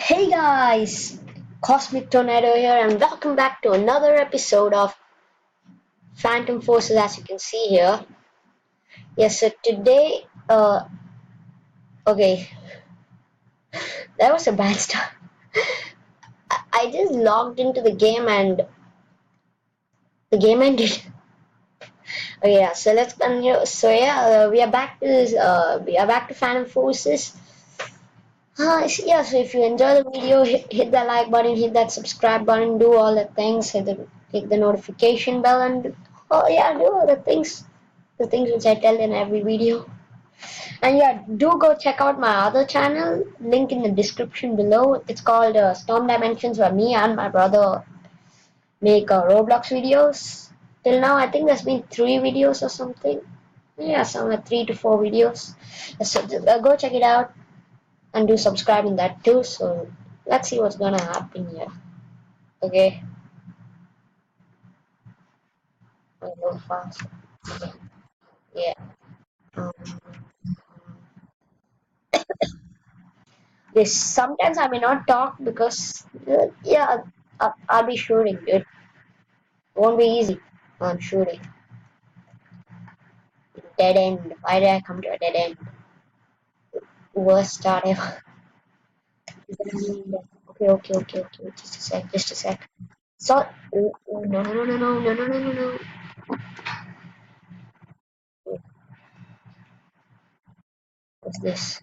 Hey guys, Cosmic Tornado here, and welcome back to another episode of Phantom Forces. As you can see here, yes. So today, okay, that was a bad start. I just logged into the game and the game ended. Okay, yeah. So let's continue. So yeah, we are back to Phantom Forces. Yeah, so if you enjoy the video, hit that like button, hit that subscribe button, do all the things, hit the notification bell, and oh yeah, do all the things which I tell in every video. And yeah, do go check out my other channel, link in the description below. It's called Storm Dimensions, where me and my brother make Roblox videos. Till now, I think there's been 3 videos or something. Yeah, somewhere 3 to 4 videos. So go check it out and do subscribe in that too. So let's see what's gonna happen here. Okay, I'll go fast. Okay. Yeah. Um, yes. Sometimes I may not talk because yeah, I'll be shooting, dude. Won't be easy. I'm shooting. Dead end. Why did I come to a dead end? Worst start ever. Okay. Just a sec. Just a sec. So, oh, no. Wait, what's this?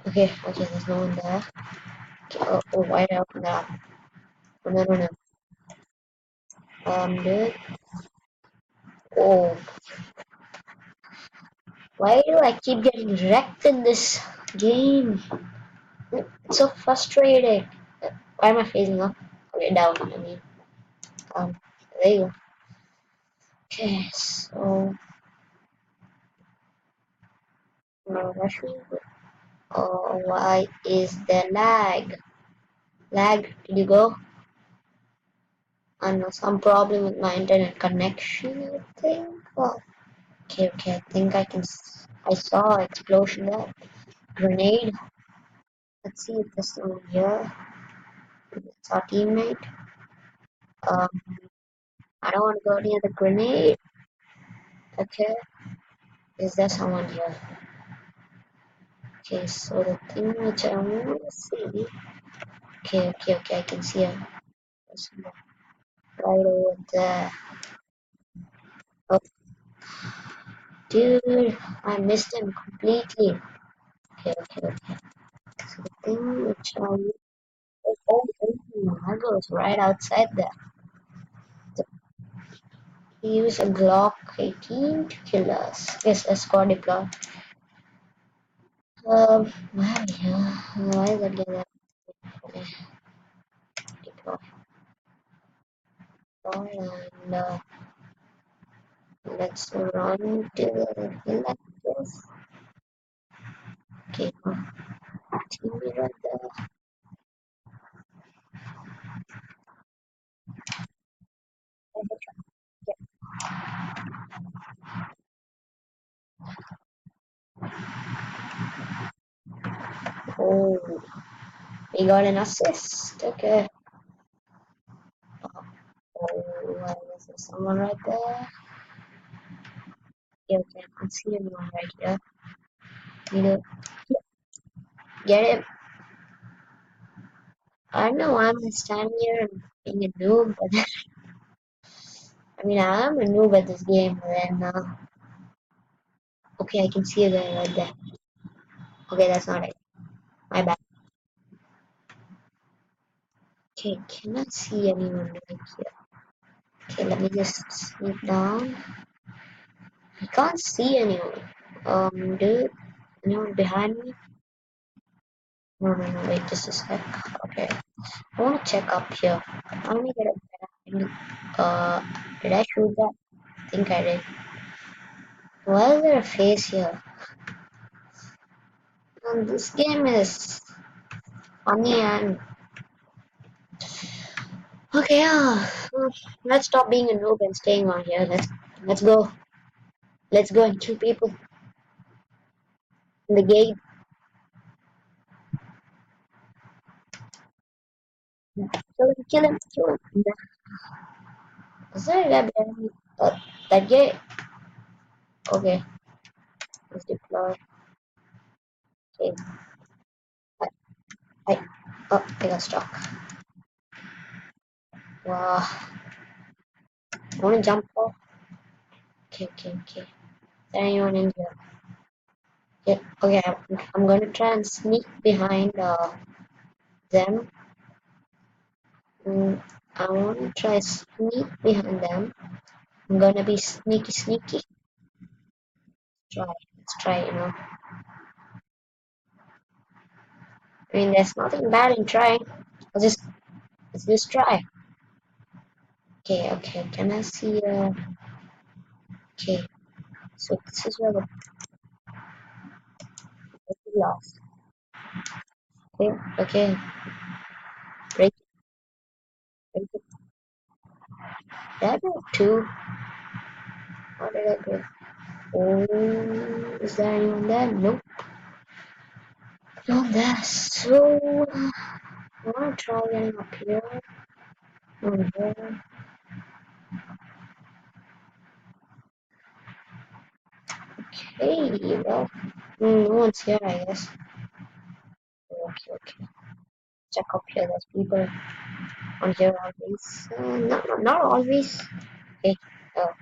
Okay. There's no one there. Okay, why did I open that up? Oh, no. Dude. Oh, why do I keep getting wrecked in this game? It's so frustrating. Why am I facing up? Okay, down. I mean, um, there you go. Okay, so where should we go? Oh, why is there lag? Lag? Did you go? I know some problem with my internet connection. I think. Oh, okay. I think I can. I saw explosion there. Grenade. Let's see if there's someone here. It's our teammate. Um, I don't want to go near the grenade. Okay, is there someone here? Okay, so the thing which I want to see. Okay, I can see him. There's someone right over there. Oh, dude, I missed him completely. Okay. So the thing which I want. Margot's right outside there. So he used a Glock 18 to kill us. Yes, a squad deploy. Why is that getting that? Deploy. And let's run to the hill like this. Okay, team right there. Oh, we got an assist. Okay. Oh, is there someone right there? Okay, I can't see anyone right here. You know, get him. I don't know why I'm standing here and being a noob, but I mean, I am a noob at this game. But then, okay, I can see you there right there. Okay, that's not it. My bad. Okay, can I see anyone right here? Okay, let me just sneak down. I can't see anyone. Dude, anyone behind me? No, wait just a sec. Okay, I want to check up here. Let me get a better angle. Did I shoot that? I think I did. Why is there a face here? This game is funny and okay. Let's stop being a noob and staying on here. Let's go. Let's go and kill people in the game. Kill him, kill him. Is there a guy behind me? That guy. Okay, let's deploy. Okay, I, I, I got stuck. Wow, I wanna jump off. Okay, okay, okay. Is there anyone in here? Yeah, okay, I'm gonna try and sneak behind them. Mm, I wanna try sneak behind them. I'm gonna be sneaky, sneaky. Let's try, you know. I mean, there's nothing bad in trying. Let's just, let's just try. Okay, okay, can I see, okay, so this is where the lost. Okay, okay, break it, break it. Did I break two? Or did I break? Oh, is there anyone there? Nope, not there. So, I wanna try getting up here. Over here. Okay, well, no one's here, I guess. Okay, okay. Check up here. There's people on here always. Not always. Okay, oh,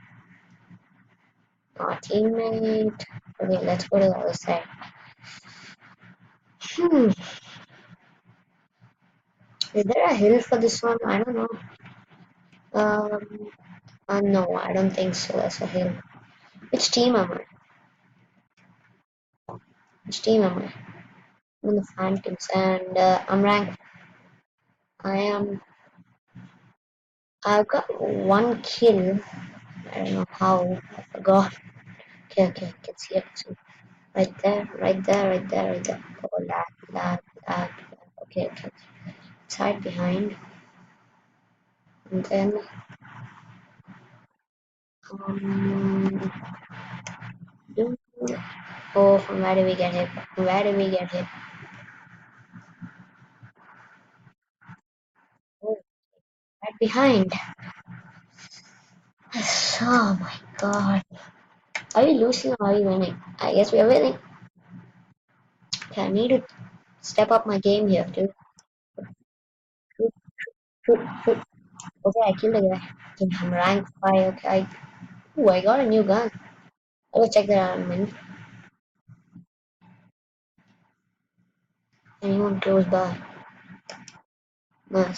our teammate. Okay, let's go to the other side. Hmm, is there a hill for this one? I don't know. Um, no, I don't think so. There's a hill. Which team am I? Which team am I? I'm in the Phantoms, and I'm ranked. I am. I've got one kill. I don't know how. I forgot. Okay, okay, I can see it. Right there, right there, right there, right there. Oh, lag, lag, lag, lag. Okay, okay. Let's hide behind. And then, um, do- oh, from where do we get hit? From where do we get hit? Oh, right behind. Oh my god. Are we losing or are we winning? I guess we are winning. Okay, I need to step up my game here, dude. Shoot, shoot, shoot. Okay, I killed a guy. Okay, I'm rank 5. Okay, ooh, I got a new gun. I will check that out in a minute. Anyone close by? No.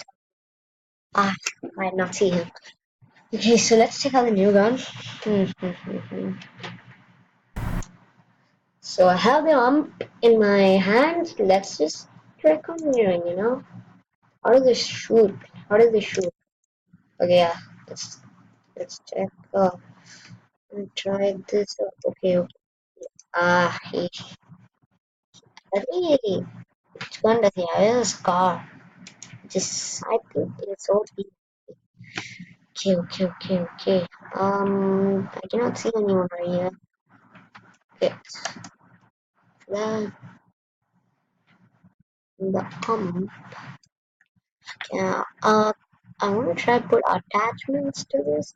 Ah, I did not see him. Okay, so let's check out the new gun. So I have the ump in my hand. Let's just check on hearing, you know? How does this shoot? How does this shoot? Okay, yeah. Let's check. Let me try this. Okay, okay. Ah, hey, which gun does he have? He has a scar. Just I think it's OP. Okay, okay, okay, okay. I cannot see anyone right here. Okay, that the ump. Yeah, I want to try put attachments to this.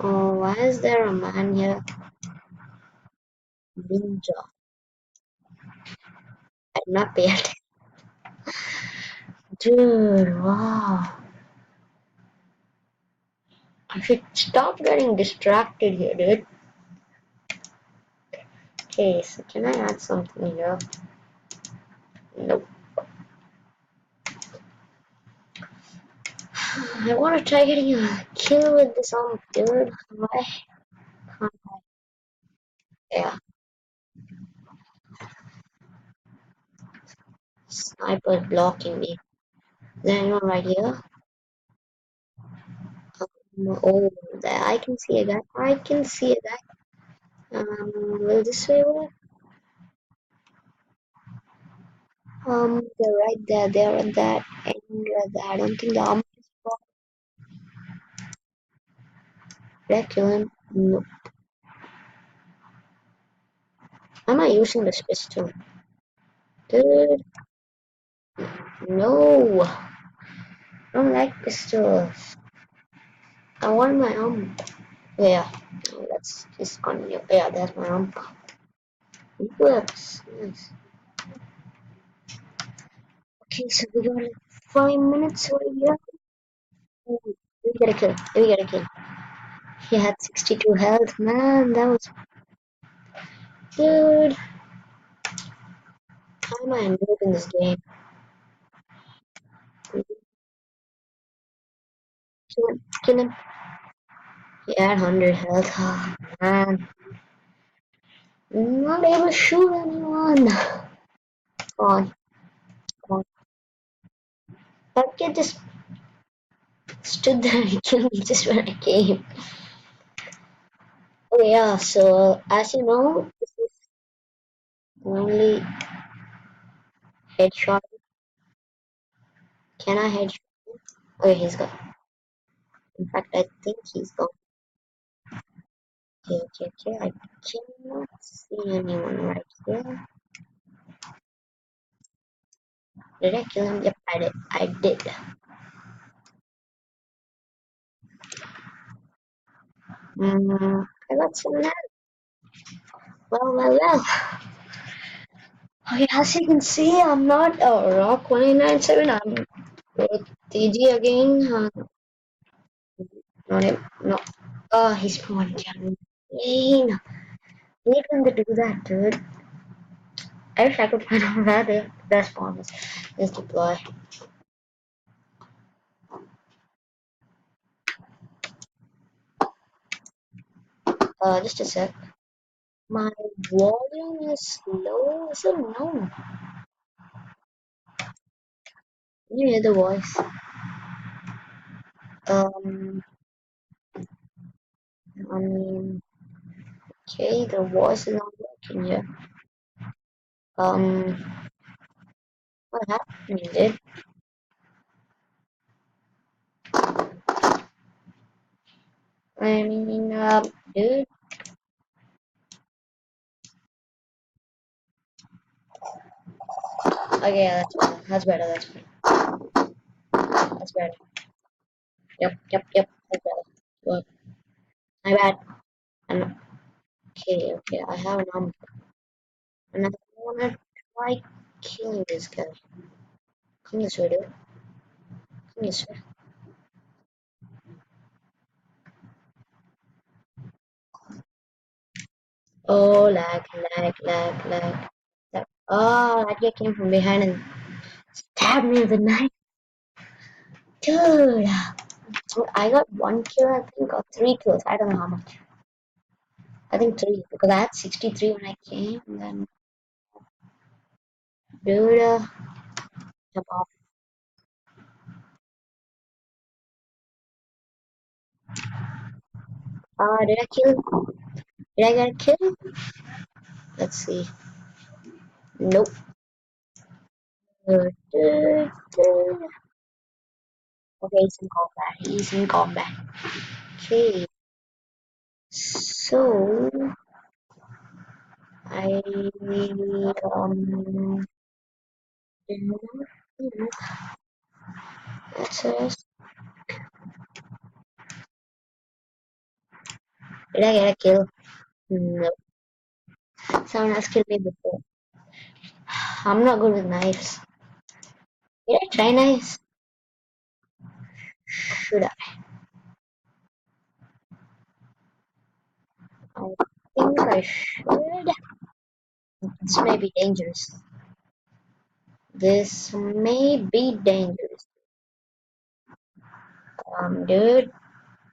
Oh, why is there a man here? Ninja. I did not pay attention. Dude, wow. I should stop getting distracted here, dude. Okay, so can I add something here? Nope. I want to try getting a kill with this dude. Why can't I? Yeah, sniper's blocking me. Is there anyone right here? Oh, there, I can see a guy. I can see a guy. Will this way work? They're right there. They're at that end right there. I don't think the arm is for. Did I kill him? No. Am I using this pistol? Dude, No, I don't like pistols. I want my arm. Yeah, let's just continue. Yeah, that's my arm. Works. Nice. Okay, so we got like 5 minutes over here. Oh, we got a kill. We got a kill. He had 62 health. Man, that was good. How am I good in this game? Kill him. Kill him. He had 100 health. Oh, man. Not able to shoot anyone. Come on. Come on. That kid just stood there and killed me just when I came. Oh yeah, so as you know, this is only headshot. Can I headshot? Oh, he's gone. In fact, I think he's gone. Okay, okay, okay. I cannot see anyone right here. Did I kill him? Yep, I did. I did. I got someone else. Well, well, well. Okay, as you can see, I'm not Rock 197. I'm with TG again. Not him. No. Oh, he's one down. Dang. Hate when they do that, dude. I wish I could find out where their spawn is. Let's deploy. Just a sec. My volume is low. Is it no? Can you hear the voice? Um, I mean, okay, the voice is not working here. Um, what happened, dude? I mean, dude. Okay, yeah, that's better. That's better. That's better. That's better. Yep, yep, yep. That's better. Well, my bad. I'm okay. Okay, I have an arm, and I wanna try killing this guy. Come this way, dude. Come this way. Oh, lag, lag, lag, lag. Oh, that guy came from behind and stabbed me with a knife. Dude, I got 1 kill, I think, or 3 kills. I don't know how much. I think three, because I had 63 when I came, and then, dude, jump off. Did I kill? Did I get a kill? Let's see. Nope. Okay, he's in combat. He's in combat. Okay, so I let's did I get a kill? Nope. Someone else killed me before. I'm not good with knives. Did I try knives? Should I? I think I should. This may be dangerous. This may be dangerous. Dude,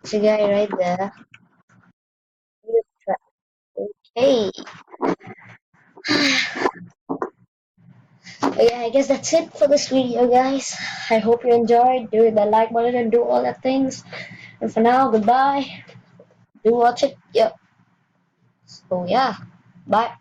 it's a guy right there. Okay. Yeah, I guess that's it for this video, guys. I hope you enjoyed. Do the like button and do all that things. And for now, goodbye. Do watch it. Yep. So yeah, bye.